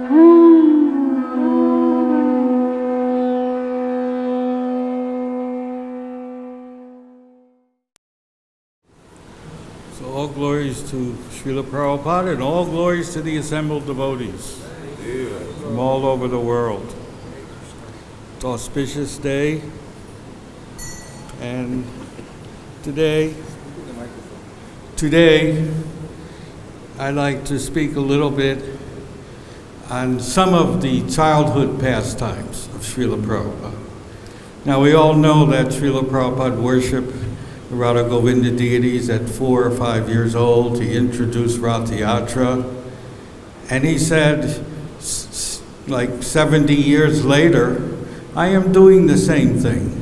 So all glories to Srila Prabhupada and all glories to the assembled devotees from all over the world. It's an auspicious day, and today I'd like to speak a little bit on some of the childhood pastimes of Srila Prabhupada. Now we all know that Srila Prabhupada worshiped the Radha Govinda deities at 4 or 5 years old. He introduced Ratha-yatra, and he said, like 70 years later, I am doing the same thing.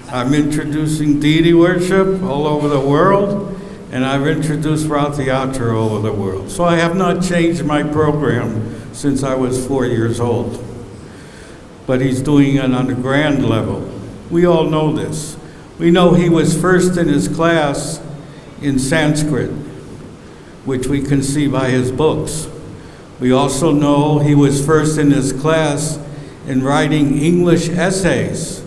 I'm introducing deity worship all over the world, and I've introduced Ratha-yatra all over the world. So I have not changed my program since I was 4 years old. But he's doing it on a grand level. We all know this. We know he was first in his class in Sanskrit, which we can see by his books. We also know he was first in his class in writing English essays,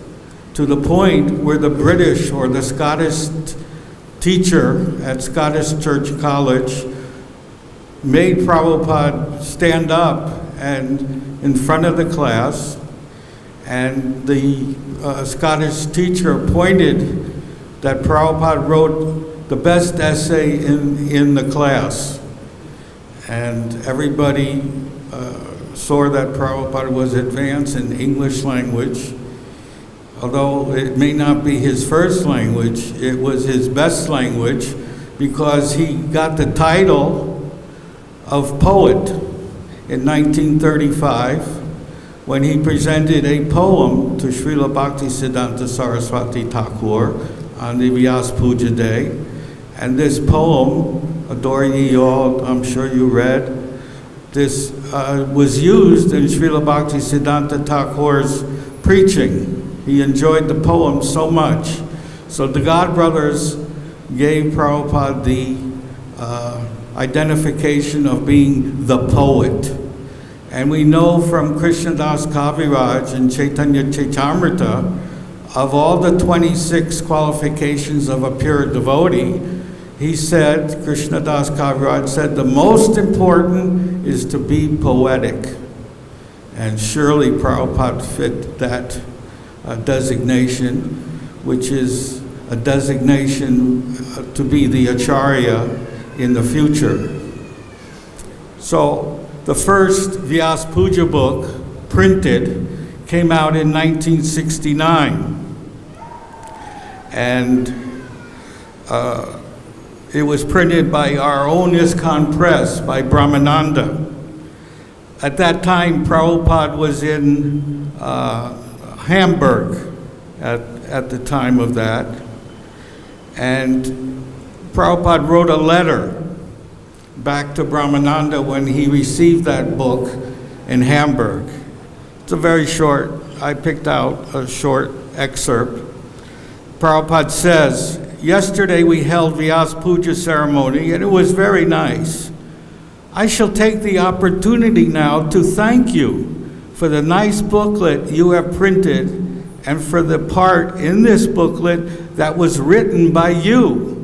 to the point where the British or the Scottish teacher at Scottish Church College made Prabhupada stand up and in front of the class, and the Scottish teacher pointed that Prabhupada wrote the best essay in the class. And everybody saw that Prabhupada was advanced in English language. Although it may not be his first language, it was his best language, because he got the title of poet in 1935 when he presented a poem to Srila Bhaktisiddhanta Saraswati Thakur on the Vyasa Puja Day. And this poem, Adore Ye All, I'm sure you read, this was used in Srila Bhaktisiddhanta Thakur's preaching. He enjoyed the poem so much. So the God Brothers gave Prabhupada the identification of being the poet. And we know from Krishnadas Kaviraj and Chaitanya Chaitamrita, of all the 26 qualifications of a pure devotee, he said, Krishnadas Kaviraj said, the most important is to be poetic. And surely Prabhupada fit that designation, which is a designation to be the Acharya in the future. So the first Vyasa Puja book printed came out in 1969. And it was printed by our own ISKCON press, by Brahmananda. At that time, Prabhupada was in Hamburg at the time of that. And Prabhupada wrote a letter back to Brahmananda when he received that book in Hamburg. It's a very short, I picked out a short excerpt. Prabhupada says, yesterday we held Vyasa Puja ceremony and it was very nice. I shall take the opportunity now to thank you for the nice booklet you have printed and for the part in this booklet that was written by you.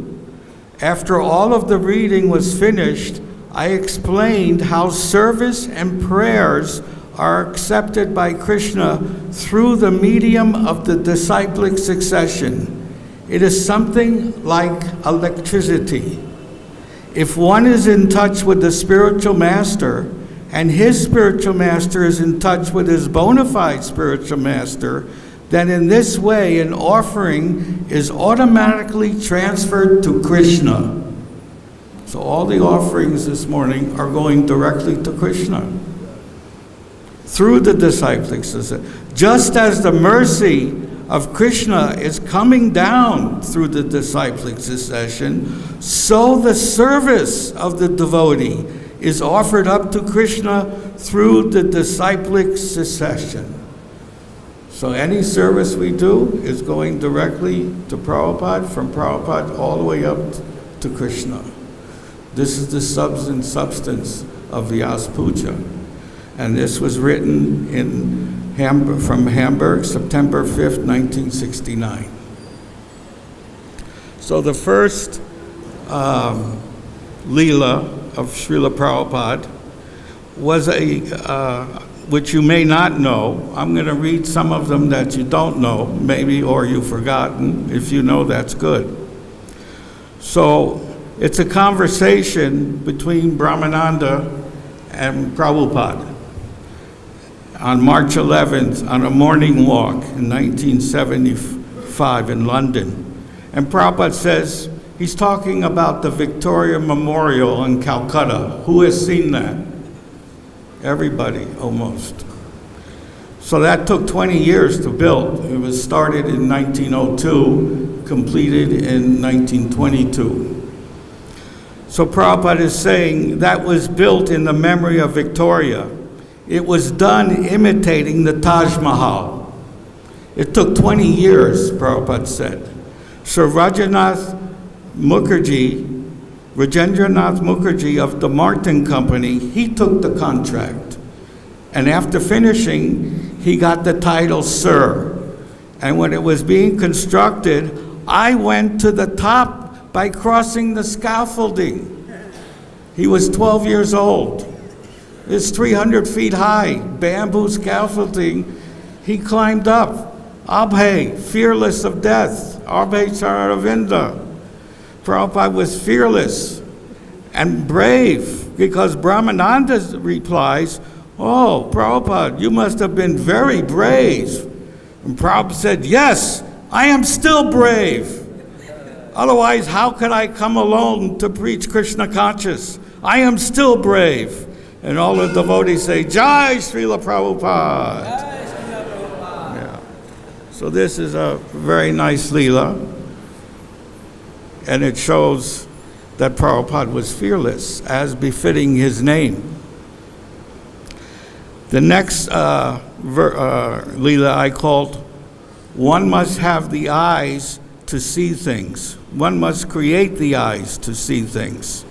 After all of the reading was finished, I explained how service and prayers are accepted by Krishna through the medium of the disciplic succession. It is something like electricity. If one is in touch with the spiritual master, and his spiritual master is in touch with his bona fide spiritual master, then in this way an offering is automatically transferred to Krishna. So all the offerings this morning are going directly to Krishna through the disciplic succession. Just as the mercy of Krishna is coming down through the disciplic succession, so the service of the devotee is offered up to Krishna through the disciplic succession. So any service we do is going directly to Prabhupada, from Prabhupada all the way up to Krishna. This is the substance of Vyasa puja. And this was written from Hamburg, September 5th, 1969. So the first Leela of Srila Prabhupada was which you may not know. I'm going to read some of them that you don't know, maybe, or you've forgotten. If you know, that's good. So it's a conversation between Brahmananda and Prabhupada on March 11th on a morning walk in 1975 in London. And Prabhupada says, he's talking about the Victoria Memorial in Calcutta. Who has seen that? Everybody, almost. So that took 20 years to build. It was started in 1902, completed in 1922. So Prabhupada is saying that was built in the memory of Victoria. It was done imitating the Taj Mahal. It took 20 years, Prabhupada said. So Rajendranath Mukherjee of the Martin Company, he took the contract. And after finishing, he got the title Sir. And when it was being constructed, I went to the top by crossing the scaffolding. He was 12 years old. It's 300 feet high, bamboo scaffolding. He climbed up. Abhay, fearless of death. Abhay Charavinda. Prabhupada was fearless and brave, because Brahmananda replies, oh, Prabhupada, you must have been very brave. And Prabhupada said, yes, I am still brave. Otherwise, how could I come alone to preach Krishna conscious? I am still brave. And all the devotees say, Jai Srila Prabhupada. Jai Srila Prabhupada. Yeah. So this is a very nice Leela. And it shows that Prabhupada was fearless, as befitting his name. The next Leela I called, one must have the eyes to see things. One must create the eyes to see things.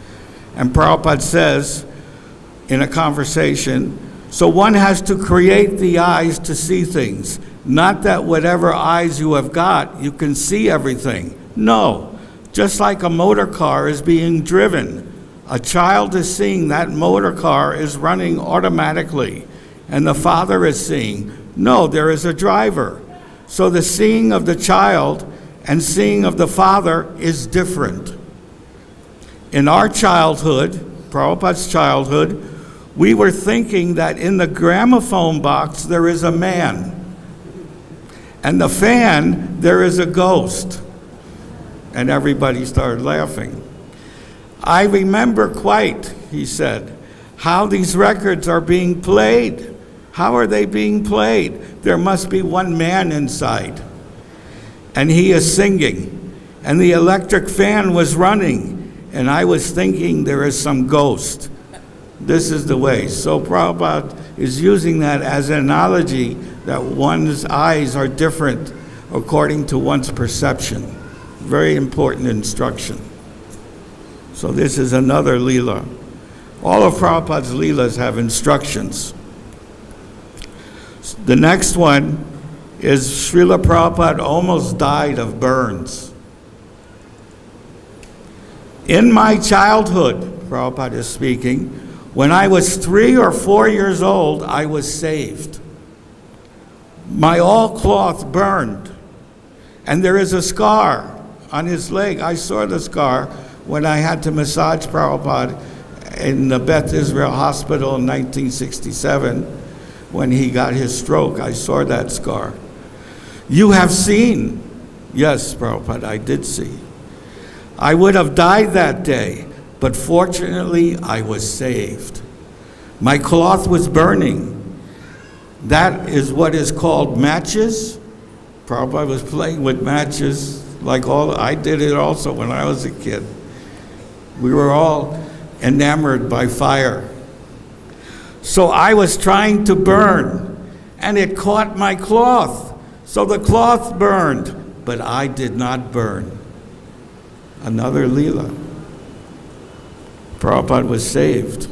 And Prabhupada says in a conversation, so one has to create the eyes to see things. Not that whatever eyes you have got, you can see everything. No. Just like a motor car is being driven, a child is seeing that motor car is running automatically, and the father is seeing, no, there is a driver. So the seeing of the child and seeing of the father is different. In our childhood, Prabhupada's childhood, we were thinking that in the gramophone box there is a man, and the fan there is a ghost. And everybody started laughing. I remember quite, he said, how these records are being played. How are they being played? There must be one man inside. And he is singing. And the electric fan was running. And I was thinking there is some ghost. This is the way. So Prabhupada is using that as an analogy that one's eyes are different according to one's perception. Very important instruction. So this is another Leela. All of Prabhupada's Leelas have instructions. The next one is Srila Prabhupada almost died of burns. In my childhood, Prabhupada is speaking, when I was 3 or 4 years old, I was saved. My all cloth burned, and there is a scar on his leg. I saw the scar when I had to massage Prabhupada in the Beth Israel Hospital in 1967 when he got his stroke. I saw that scar. You have seen. Yes, Prabhupada, I did see. I would have died that day, but fortunately I was saved. My cloth was burning. That is what is called matches. Prabhupada was playing with matches. I did it also when I was a kid. We were all enamored by fire. So I was trying to burn, and it caught my cloth. So the cloth burned, but I did not burn. Another Leela. Prabhupada was saved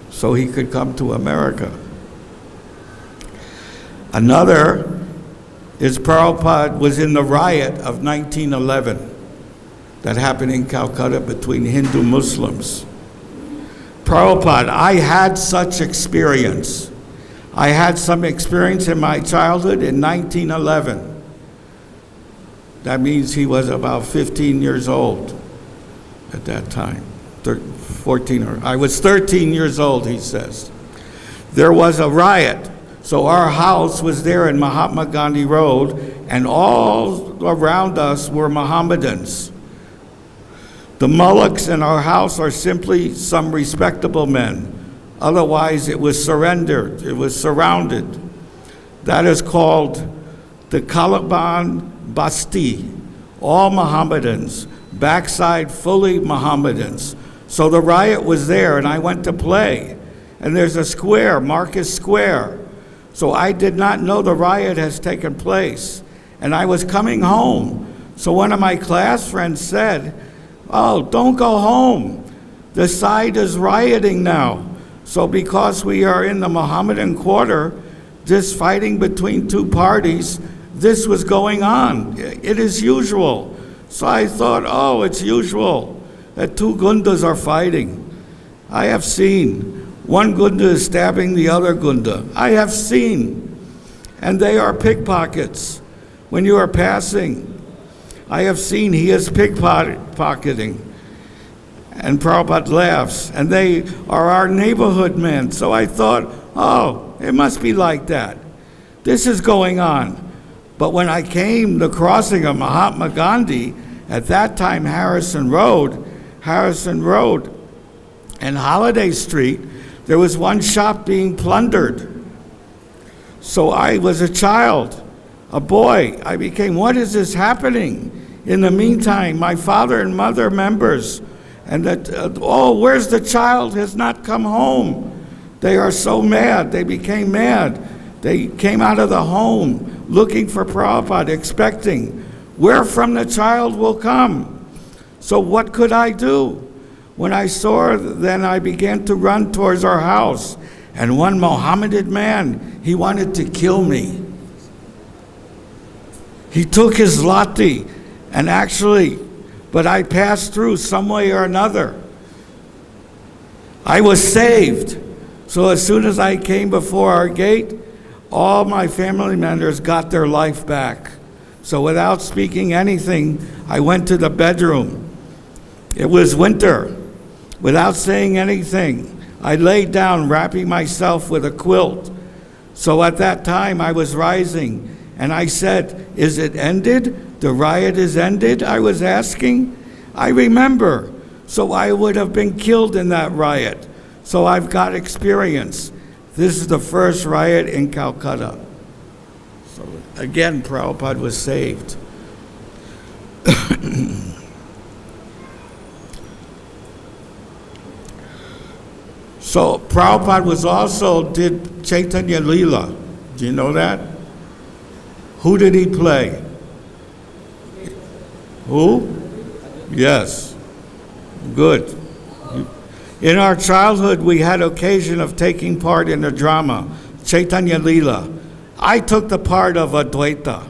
so he could come to America. Another is Prabhupada was in the riot of 1911 that happened in Calcutta between Hindu Muslims. Prabhupada, I had such experience. I had some experience in my childhood in 1911. That means he was about 15 years old at that time. 14, or I was 13 years old, he says. There was a riot. So our house was there in Mahatma Gandhi Road, and all around us were Mohammedans. The mullahs in our house are simply some respectable men. Otherwise, it was surrendered. It was surrounded. That is called the Caliban Basti. All Mohammedans, backside fully Mohammedans. So the riot was there, and I went to play. And there's a square, Marcus Square. So I did not know the riot has taken place. And I was coming home. So one of my class friends said, "Oh, don't go home. The side is rioting now." So because we are in the Mohammedan quarter, this fighting between two parties, this was going on. It is usual. So I thought, oh, it's usual that two gundas are fighting. I have seen. One gunda is stabbing the other gunda. I have seen. And they are pickpockets. When you are passing, I have seen he is pickpocketing. And Prabhupada laughs. And they are our neighborhood men. So I thought, oh, it must be like that. This is going on. But when I came the crossing of Mahatma Gandhi, at that time Harrison Road and Holiday Street, there was one shop being plundered. So I was a child, a boy. I became, what is this happening? In the meantime, my father and mother members, and that, oh, where's the child? Has not come home. They are so mad. They became mad. They came out of the home looking for Prabhupada, expecting, where from the child will come. So what could I do? When I saw, then I began to run towards our house. And one Mohammedan man, he wanted to kill me. He took his lati, and actually, but I passed through some way or another. I was saved. So as soon as I came before our gate, all my family members got their life back. So without speaking anything, I went to the bedroom. It was winter. Without saying anything, I laid down, wrapping myself with a quilt. So at that time, I was rising, and I said, is it ended? The riot is ended? I was asking. I remember. So I would have been killed in that riot. So I've got experience. This is the first riot in Calcutta. So again, Prabhupada was saved. So Prabhupada was also did Chaitanya Leela. Do you know that? Who did he play? Who? Yes. Good. In our childhood, we had occasion of taking part in a drama, Chaitanya Leela. I took the part of Advaita,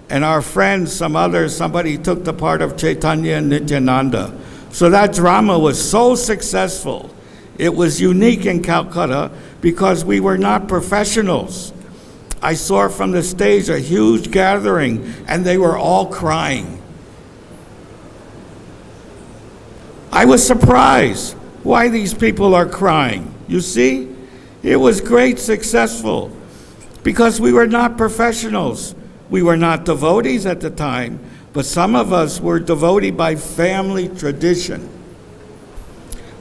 and our friends, somebody took the part of Chaitanya and Nityananda. So that drama was so successful. It was unique in Calcutta because we were not professionals. I saw from the stage a huge gathering, and they were all crying. I was surprised why these people are crying. You see, it was great, successful, because we were not professionals. We were not devotees at the time, but some of us were devotee by family tradition.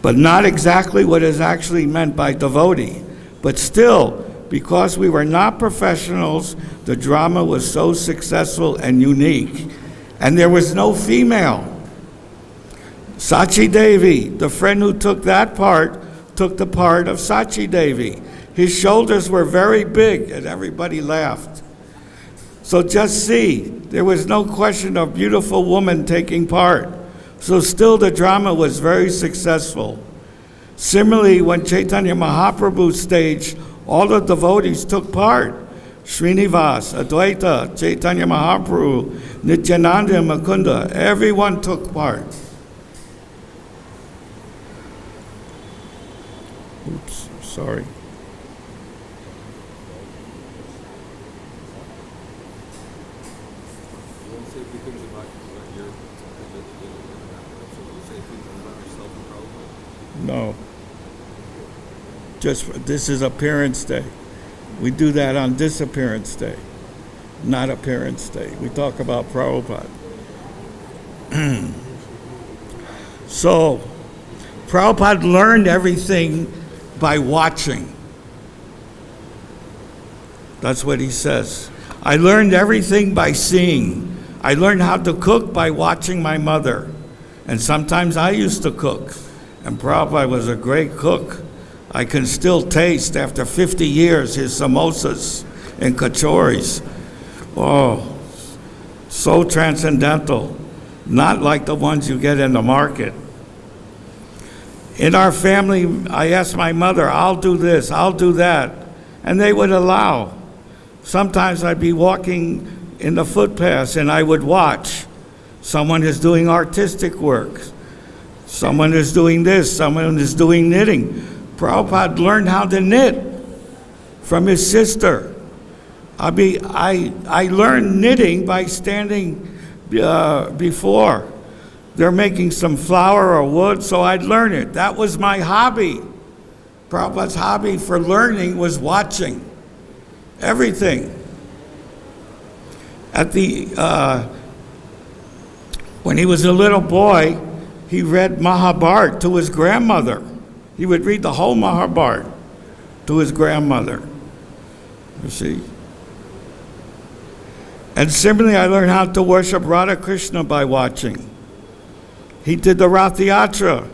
But not exactly what is actually meant by devotee. But still, because we were not professionals, the drama was so successful and unique. And there was no female. Sachi Devi, the friend who took that part, took the part of Sachi Devi. His shoulders were very big, and everybody laughed. So just see, there was no question of beautiful woman taking part. So still the drama was very successful. Similarly, when Chaitanya Mahaprabhu staged, all the devotees took part. Srinivas, Advaita, Chaitanya Mahaprabhu, Nityananda, and Mukunda, everyone took part. Oops, sorry. No. Just, this is Appearance Day. We do that on Disappearance Day, not Appearance Day. We talk about Prabhupada. So, Prabhupada learned everything by watching. That's what he says. I learned everything by seeing. I learned how to cook by watching my mother. And sometimes I used to cook. And Prabhupada was a great cook. I can still taste, after 50 years, his samosas and kachoris. Oh, so transcendental. Not like the ones you get in the market. In our family, I asked my mother, I'll do this, I'll do that. And they would allow. Sometimes I'd be walking in the footpaths and I would watch. Someone is doing artistic work. Someone is doing this, someone is doing knitting. Prabhupada learned how to knit from his sister. I learned knitting by standing before. They're making some flour or wood, so I'd learn it. That was my hobby. Prabhupada's hobby for learning was watching everything. When he was a little boy, he read Mahabharata to his grandmother. He would read the whole Mahabharata to his grandmother. You see? And similarly, I learned how to worship Radha Krishna by watching. He did the Rath Yatra.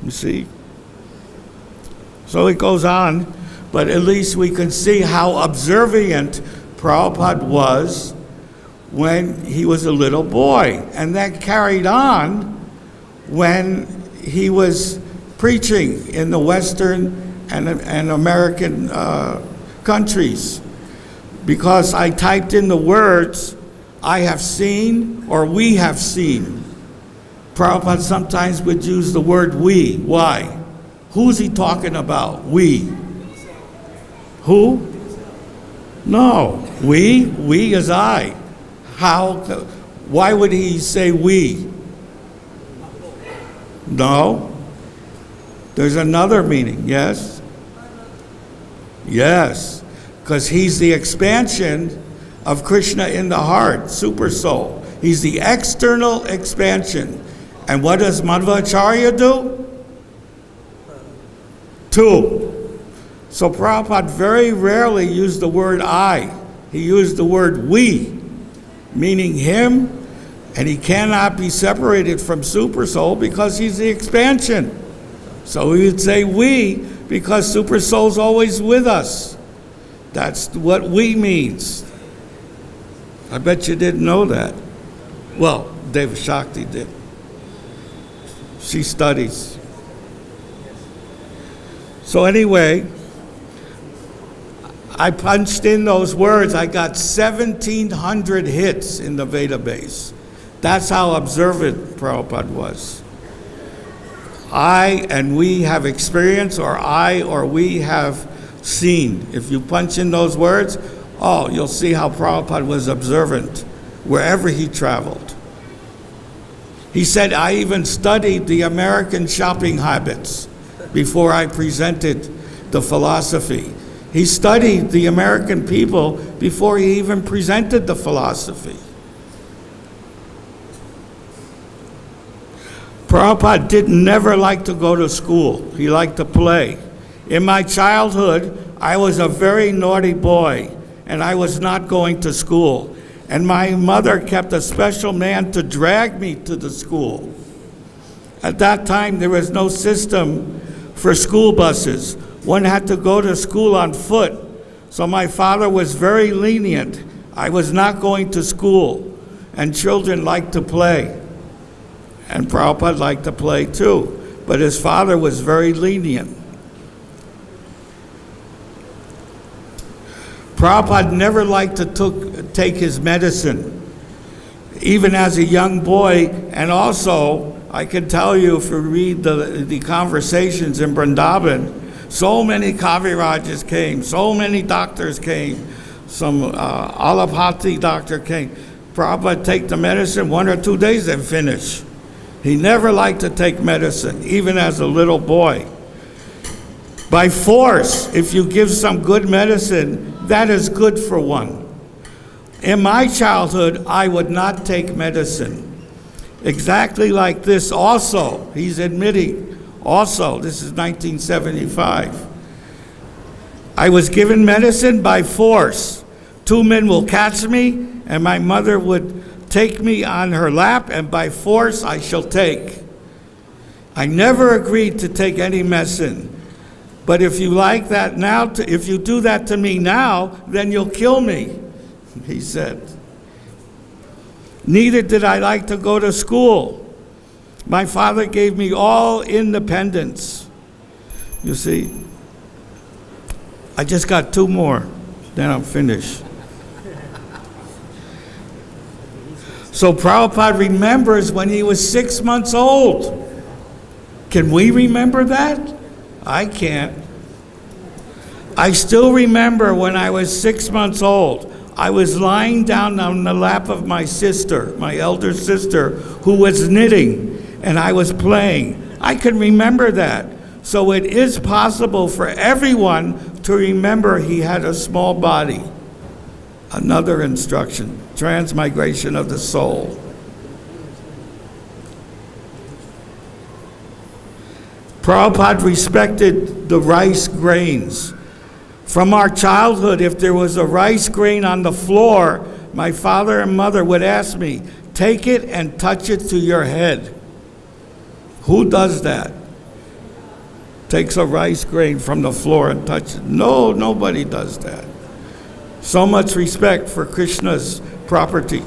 You see? So it goes on, but at least we can see how observant Prabhupada was when he was a little boy. And that carried on when he was preaching in the Western and American countries. Because I typed in the words, I have seen or we have seen. Prabhupada sometimes would use the word we. Why? Who's he talking about? We. Who? No. We is I. How? Why would he say we? No. There's another meaning, yes? Yes. Because he's the expansion of Krishna in the heart, super soul. He's the external expansion. And what does Madhvacharya do? Two. So Prabhupada very rarely used the word I. He used the word we, meaning him, and he cannot be separated from super soul because he's the expansion. So we would say we because super soul's always with us. That's what we means. I bet you didn't know that. Well, Deva Shakti did. She studies. So anyway, I punched in those words. I got 1,700 hits in the database. That's how observant Prabhupada was. I and we have experienced, or I or we have seen. If you punch in those words, you'll see how Prabhupada was observant wherever he traveled. He said, I even studied the American shopping habits before I presented the philosophy. He studied the American people before he even presented the philosophy. Prabhupada didn't never like to go to school. He liked to play. In my childhood, I was a very naughty boy, and I was not going to school. And my mother kept a special man to drag me to the school. At that time, there was no system for school buses. One had to go to school on foot. So my father was very lenient. I was not going to school, and children liked to play. And Prabhupada liked to play too, but his father was very lenient. Prabhupada never liked to take his medicine, even as a young boy. And also, I can tell you, if you read the conversations in Vrindavan, so many Kavirajas came, so many doctors came, some allopathy doctor came. Prabhupada take the medicine, 1 or 2 days and finish. He never liked to take medicine, even as a little boy. By force, if you give some good medicine, that is good for one. In my childhood, I would not take medicine. Exactly like this also, he's admitting, also, this is 1975. I was given medicine by force. 2 men will catch me, and my mother would take me on her lap, and by force I shall take. I never agreed to take any medicine. But if you like that now, if you do that to me now, then you'll kill me, he said. Neither did I like to go to school. My father gave me all independence. You see, I just got 2 more, then I'm finished. So Prabhupada remembers when he was 6 months old. Can we remember that? I can't. I still remember when I was 6 months old, I was lying down on the lap of my sister, my elder sister, who was knitting, and I was playing. I can remember that. So it is possible for everyone to remember he had a small body. Another instruction, transmigration of the soul. Prabhupada respected the rice grains. From our childhood, if there was a rice grain on the floor, my father and mother would ask me, take it and touch it to your head. Who does that? Takes a rice grain from the floor and touches it. No, nobody does that. So much respect for Krishna's property.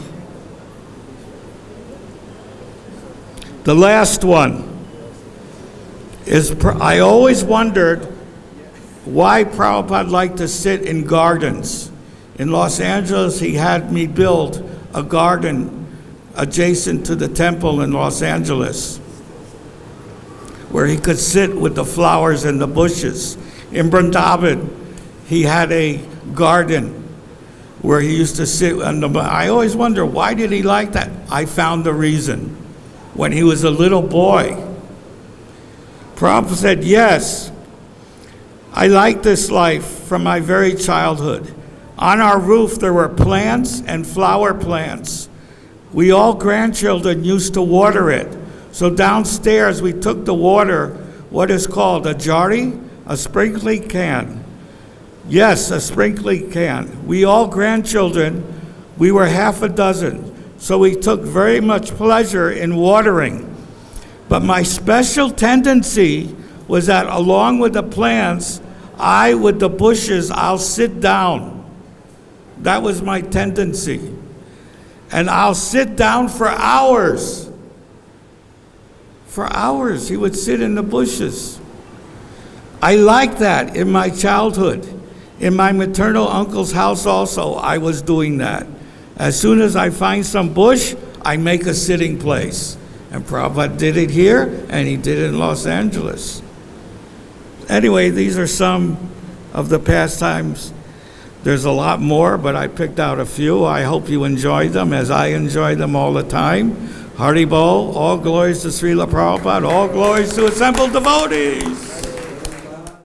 The last one is, I always wondered why Prabhupada liked to sit in gardens. In Los Angeles, he had me build a garden adjacent to the temple in Los Angeles, where he could sit with the flowers and the bushes. In Vrindavan, he had a garden where he used to sit. I always wonder, why did he like that? I found the reason. When he was a little boy, Prabhupada said, yes, I like this life from my very childhood. On our roof, there were plants and flower plants. We all grandchildren used to water it. So downstairs, we took the water, what is called a jari, a sprinkling can. Yes, a sprinkling can. We all grandchildren, we were half a dozen. So we took very much pleasure in watering. But my special tendency was that along with the plants, with the bushes, I'll sit down. That was my tendency. And I'll sit down for hours. For hours, he would sit in the bushes. I liked that in my childhood. In my maternal uncle's house also, I was doing that. As soon as I find some bush, I make a sitting place. And Prabhupada did it here, and he did it in Los Angeles. Anyway, these are some of the pastimes. There's a lot more, but I picked out a few. I hope you enjoyed them as I enjoy them all the time. Hari Bol, all glories to Srila Prabhupada, all glories to assembled devotees.